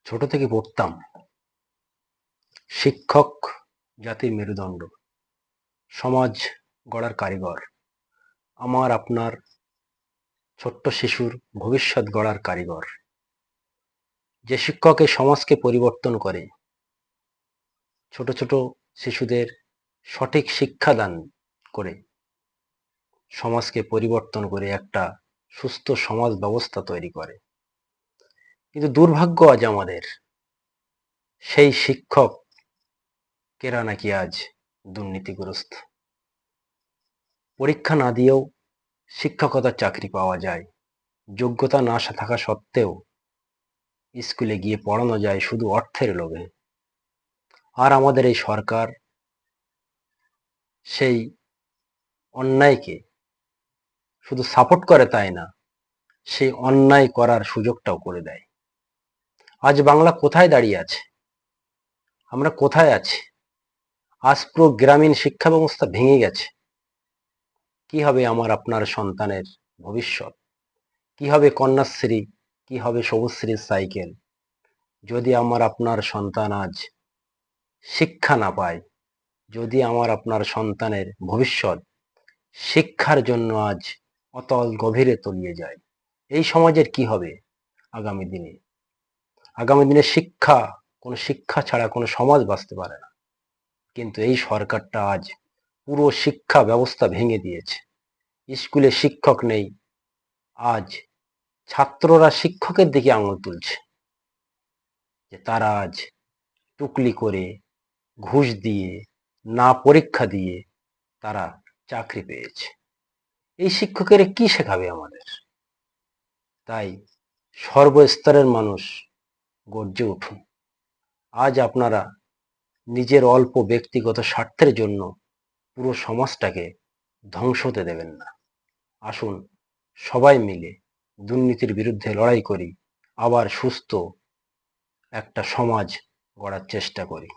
ছোট থেকে পড়তাম শিক্ষক জাতির মেরুদণ্ড, সমাজ গড়ার কারিগর, আমার আপনার ছোট্ট শিশুর ভবিষ্যৎ গড়ার কারিগর। যে শিক্ষক এই সমাজকে পরিবর্তন করে, ছোট ছোট শিশুদের সঠিক শিক্ষাদান করে সমাজকে পরিবর্তন করে একটা সুস্থ সমাজ ব্যবস্থা তৈরি করে। কিন্তু দুর্ভাগ্য আজ আমাদের, সেই শিক্ষকেরা নাকি আজ দুর্নীতিগ্রস্ত। পরীক্ষা না দিয়েও শিক্ষকতার চাকরি পাওয়া যায়, যোগ্যতা না থাকা সত্ত্বেও স্কুলে গিয়ে পড়ানো যায় শুধু অর্থের লোভে। আর আমাদের এই সরকার সেই অন্যায়কে শুধু সাপোর্ট করে তাই না, সেই অন্যায় করার সুযোগটাও করে দেয়। আজ বাংলা কোথায় দাঁড়িয়ে আছে? আমরা কোথায় আছি? আজ পুরো গ্রামীণ শিক্ষা ব্যবস্থা ভেঙে গেছে। কি হবে আমার আপনার সন্তানের ভবিষ্যৎ? কি হবে কন্যাশ্রী? কি হবে সবুজশ্রীর সাইকেল? যদি আমার আপনার সন্তান আজ শিক্ষা না পায়, যদি আমার আপনার সন্তানের ভবিষ্যৎ শিক্ষার জন্য আজ অতল গভীরে তলিয়ে যায়, এই সমাজের কি হবে আগামী দিনে? আগামী দিনে কোনো শিক্ষা ছাড়া কোনো সমাজ বাঁচতে পারে না। কিন্তু এই সরকারটা আজ পুরো শিক্ষা ব্যবস্থা ভেঙে দিয়েছে। স্কুলে শিক্ষক নেই, আজ ছাত্ররা শিক্ষকের দিকে আঙুল তুলছে যে তারা আজ টুকলি করে, ঘুষ দিয়ে, না পরীক্ষা দিয়ে তারা চাকরি পেয়েছে। এই শিক্ষকেরা কি শেখাবে আমাদের? তাই সর্বস্তরের মানুষ গর্জে উঠুন। আজ আপনারা নিজের অল্প ব্যক্তিগত স্বার্থের জন্য পুরো সমাজটাকে ধ্বংস হতে দেবেন না। আসুন সবাই মিলে দুর্নীতির বিরুদ্ধে লড়াই করি, আবার সুস্থ একটা সমাজ গড়ার চেষ্টা করি।